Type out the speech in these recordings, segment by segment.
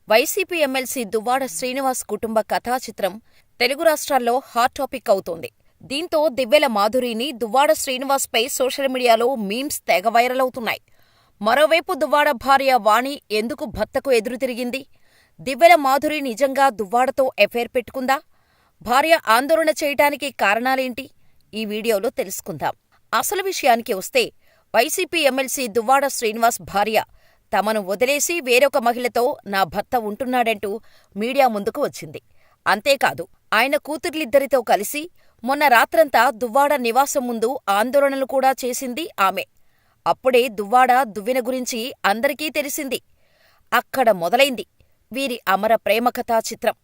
YCP MLC Duvvada Srinivas కుటుంబ కథాచిత్రం తెలుగు రాష్ట్రాల్లో hot topic అవుతోంది. దీంతో దివ్వెల మాధురిని దువ్వాడ శ్రీనివాస్పై సోషల్ మీడియాలో మీమ్స్ తెగ వైరల్ అవుతున్నాయి. మరోవైపు దువ్వాడ భార్య వాణి ఎందుకు భర్తకు ఎదురుతిరిగింది? దివ్వెల మాధురి నిజంగా దువ్వాడతో ఎఫైర్ పెట్టుకుందా? భార్య ఆందోళన చేయటానికి కారణాలేంటి? ఈ వీడియోలో తెలుసుకుందాం. అసలు విషయానికి వస్తే, వైసీపీ ఎమ్మెల్సీ దువ్వాడ శ్రీనివాస్ భార్య తమను వదిలేసి వేరొక మహిళతో నా భర్త ఉంటున్నాడంటూ మీడియా ముందుకు వచ్చింది. అంతేకాదు, ఆయన కూతుర్లిద్దరితో కలిసి మొన్న రాత్రంతా దువ్వాడ నివాసం ముందు ఆందోళనలు కూడా చేసింది ఆమె. అప్పుడే దువ్వాడ దువ్వెన గురించి అందరికీ తెలిసింది. అక్కడ మొదలైంది వీరి అమర ప్రేమ కథా చిత్రం.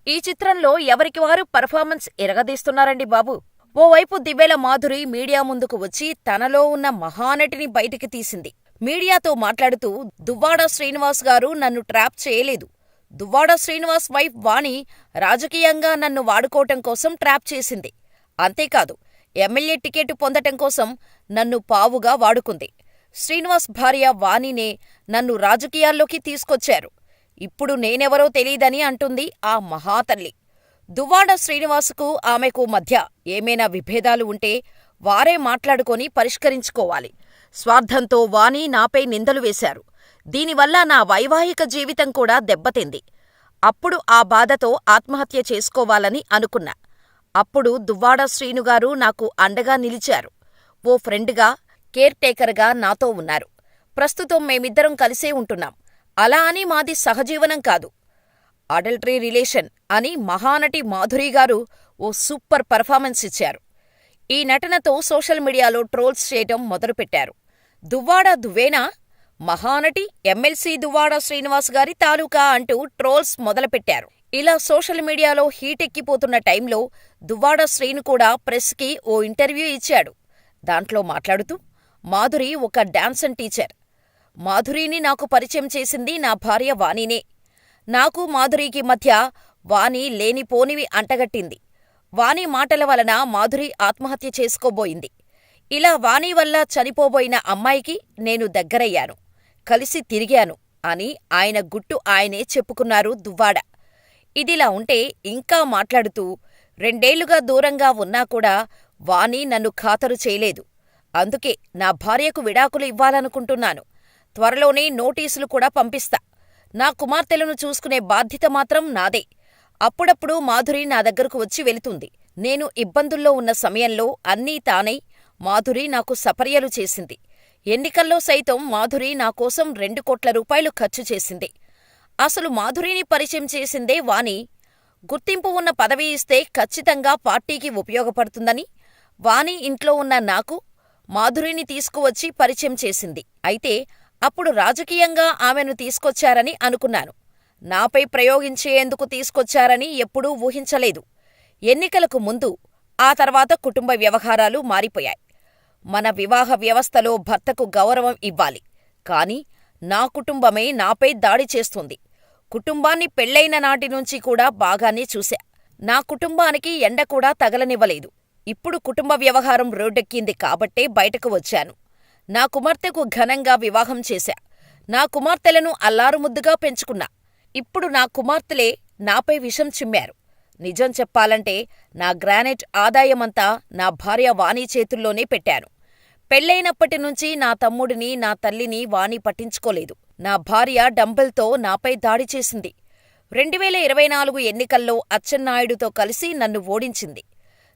ఈ చిత్రంలో ఎవరికి వారు పర్ఫార్మెన్స్ ఇరగదీస్తున్నారండి బాబు. ఓవైపు దివ్వెల మాధురి మీడియా ముందుకు వచ్చి తనలో ఉన్న మహానటిని బయటికి తీసింది. మీడియాతో మాట్లాడుతూ, దువ్వాడ శ్రీనివాస్ గారు నన్ను ట్రాప్ చేయలేదు. దువ్వాడ శ్రీనివాస్ వైఫ్ వాణి రాజకీయంగా నన్ను వాడుకోవటం కోసం ట్రాప్ చేసింది. అంతేకాదు, ఎమ్మెల్యే టికెట్ పొందటం కోసం నన్ను పావుగా వాడుకుంది. శ్రీనివాస్ భార్య వాణినే నన్ను రాజకీయాల్లోకి తీసుకొచ్చారు. ఇప్పుడు నేనెవరో తెలీదని అంటుంది ఆ మహాతల్లి. దువ్వాడ శ్రీనివాసుకు ఆమెకు మధ్య ఏమైనా విభేదాలు ఉంటే వారే మాట్లాడుకొని పరిష్కరించుకోవాలి. స్వార్థంతో వాణి నాపై నిందలు వేశారు. దీనివల్ల నా వైవాహిక జీవితం కూడా దెబ్బతింది. అప్పుడు ఆ బాధతో ఆత్మహత్య చేసుకోవాలని అనుకున్నా. అప్పుడు దువ్వాడ శ్రీనుగారు నాకు అండగా నిలిచారు. ఓ ఫ్రెండ్గా, కేర్ టేకర్గా నాతో ఉన్నారు. ప్రస్తుతం మేమిద్దరం కలిసే ఉంటున్నాం. అలా అని మాది సహజీవనం కాదు, అడల్టరీ రిలేషన్ అని మహానటి మాధురిగారు ఓ సూపర్ పర్ఫార్మెన్స్ ఇచ్చారు. ఈ నటనతో సోషల్ మీడియాలో ట్రోల్స్ చేయటం మొదలుపెట్టారు. దువ్వాడ దువ్వేనా? మహానటి ఎమ్మెల్సీ దువ్వాడ శ్రీనివాస్ గారి తాలూకా అంటూ ట్రోల్స్ మొదలుపెట్టారు. ఇలా సోషల్ మీడియాలో హీటెక్కిపోతున్న టైంలో దువ్వాడ శ్రీను కూడా ప్రెస్కి ఓ ఇంటర్వ్యూ ఇచ్చాడు. దాంట్లో మాట్లాడుతూ, మాధురి ఒక డాన్సన్ టీచర్. మాధురిని నాకు పరిచయం చేసింది నా భార్య వాణినే. నాకు మాధురికి మధ్య వాణి లేనిపోనివి అంటగట్టింది. వాణి మాటల వలన మాధురి ఆత్మహత్య చేసుకోబోయింది. ఇలా వాణి వల్ల చనిపోబోయిన అమ్మాయికి నేను దగ్గరయ్యాను, కలిసి తిరిగాను అని ఆయన గుట్టు ఆయనే చెప్పుకున్నారు దువ్వాడ. ఇదిలా ఉంటే ఇంకా మాట్లాడుతూ, 2 ఏళ్లుగా దూరంగా ఉన్నా కూడా వాణి నన్ను ఖాతరు చేయలేదు. అందుకే నా భార్యకు విడాకులు ఇవ్వాలనుకుంటున్నాను. త్వరలోనే నోటీసులు కూడా పంపిస్తా. నా కుమార్తెలను చూసుకునే బాధ్యత మాత్రం నాదే. అప్పుడప్పుడు మాధురి నా దగ్గరకు వచ్చి వెళుతుంది. నేను ఇబ్బందుల్లో ఉన్న సమయంలో అన్నీ తానై మాధురి నాకు సపర్యలు చేసింది. ఎన్నికల్లో సైతం మాధురి నా కోసం 2 కోట్ల రూపాయలు ఖర్చు చేసింది. అసలు మాధురిని పరిచయం చేసిందే వాణి. గుర్తింపు ఉన్న పదవి ఇస్తే ఖచ్చితంగా పార్టీకి ఉపయోగపడుతుందని వాణి ఇంట్లో ఉన్న నాకు మాధురిని తీసుకువచ్చి పరిచయం చేసింది. అయితే అప్పుడు రాజకీయంగా ఆమెను తీసుకొచ్చారని అనుకున్నాను. నాపై ప్రయోగించేందుకు తీసుకొచ్చారని ఎప్పుడూ ఊహించలేదు. ఎన్నికలకు ముందు, ఆ తర్వాత కుటుంబ వ్యవహారాలు మారిపోయాయి. మన వివాహ వ్యవస్థలో భర్తకు గౌరవం ఇవ్వాలి. కాని నా కుటుంబమే నాపై దాడి చేస్తుంది. కుటుంబాన్ని పెళ్ళైన నాటి నుంచి కూడా బాగానే చూశా. నా కుటుంబానికి ఎండ కూడా తగలనివ్వలేదు. ఇప్పుడు కుటుంబ వ్యవహారం రోడ్డెక్కింది కాబట్టే బయటకు వచ్చాను. నా కుమార్తెకు ఘనంగా వివాహం చేశా. నా కుమార్తెలను అల్లారుముద్దుగా పెంచుకున్నా. ఇప్పుడు నా కుమార్తెలే నాపై విషం చిమ్మారు. నిజం చెప్పాలంటే నా గ్రానైట్ ఆదాయమంతా నా భార్య వాణి చేతుల్లోనే పెట్టాను. పెళ్ళైనప్పటినుంచి నా తమ్ముడిని, నా తల్లిని వాణి పట్టించుకోలేదు. నా భార్య డంబెల్తో నాపై దాడి చేసింది. 2024 ఎన్నికల్లో అచ్చెన్నాయుడుతో కలిసి నన్ను ఓడించింది.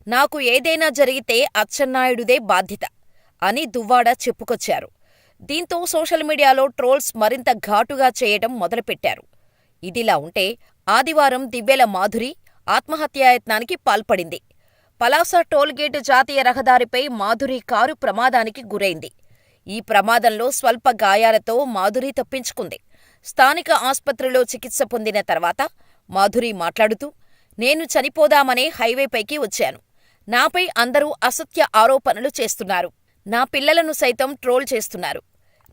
నాకు ఏదైనా జరిగితే అచ్చెన్నాయుడుదే బాధ్యత అని దువ్వాడ చెప్పుకొచ్చారు. దీంతో సోషల్ మీడియాలో ట్రోల్స్ మరింత ఘాటుగా చేయడం మొదలుపెట్టారు. ఇదిలా ఉంటే, ఆదివారం దివ్వెల మాధురి ఆత్మహత్యాయత్నానికి పాల్పడింది. పలాస టోల్గేట్ జాతీయ రహదారిపై మాధురి కారు ప్రమాదానికి గురైంది. ఈ ప్రమాదంలో స్వల్ప గాయాలతో మాధురి తప్పించుకుంది. స్థానిక ఆస్పత్రిలో చికిత్స పొందిన తర్వాత మాధురి మాట్లాడుతూ, నేను చనిపోదామనే హైవేపైకి వచ్చాను. నాపై అందరూ అసత్య ఆరోపణలు చేస్తున్నారు. నా పిల్లలను సైతం ట్రోల్ చేస్తున్నారు.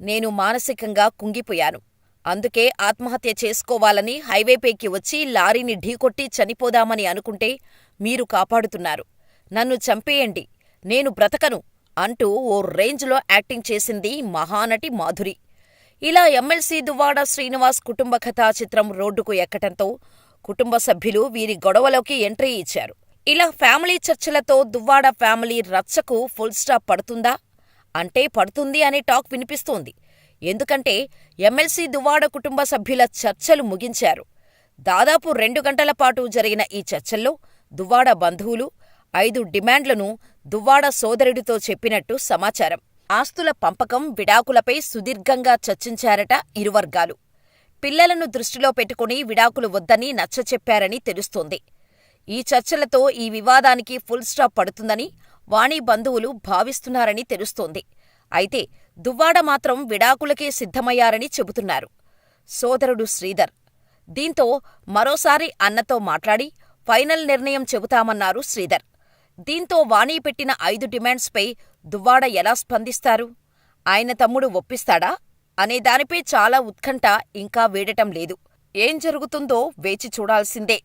నేను మానసికంగా కుంగిపోయాను. అందుకే ఆత్మహత్య చేసుకోవాలని హైవేపైకి వచ్చి లారీని ఢీకొట్టి చనిపోదామని అనుకుంటే మీరు కాపాడుతున్నారు. నన్ను చంపేయండి, నేను బ్రతకను అంటూ ఓ రేంజ్లో యాక్టింగ్ చేసింది మహానటి మాధురి. ఇలా ఎమ్మెల్సీ దువ్వాడ శ్రీనివాస్ కుటుంబ కథా చిత్రం రోడ్డుకు ఎక్కటంతో కుటుంబ సభ్యులు వీరి గొడవలోకి ఎంట్రీ ఇచ్చారు. ఇలా ఫ్యామిలీ చర్చలతో దువ్వాడ ఫ్యామిలీ రచ్చకు ఫుల్ స్టాప్ పడుతుందా అంటే పడుతుంది అనే టాక్ వినిపిస్తోంది. ఎందుకంటే ఎమ్మెల్సీ దువ్వాడ కుటుంబ సభ్యుల చర్చలు ముగించారు. దాదాపు 2 గంటల పాటు జరిగిన ఈ చర్చల్లో దువ్వాడ బంధువులు 5 డిమాండ్లను దువ్వాడ సోదరుడితో చెప్పినట్టు సమాచారం. ఆస్తుల పంపకం, విడాకులపై సుదీర్ఘంగా చర్చించారట ఇరు వర్గాలు. పిల్లలను దృష్టిలో పెట్టుకుని విడాకులు వద్దని నచ్చచెప్పారని తెలుస్తోంది. ఈ చర్చలతో ఈ వివాదానికి ఫుల్ స్టాప్ పడుతుందని వాణి బంధువులు భావిస్తున్నారని తెలుస్తోంది. అయితే దువ్వాడ మాత్రం విడాకులకే సిద్ధమయ్యారని చెబుతున్నారు సోదరుడు శ్రీధర్. దీంతో మరోసారి అన్నతో మాట్లాడి ఫైనల్ నిర్ణయం చెబుతామన్నారు శ్రీధర్. దీంతో వాణి పెట్టిన 5 డిమాండ్స్పై దువ్వాడ ఎలా స్పందిస్తారు? ఆయన తమ్ముడు ఒప్పిస్తాడా అనే దానిపై చాలా ఉత్కంఠ ఇంకా వీడటం లేదు. ఏం జరుగుతుందో వేచి చూడాల్సిందే.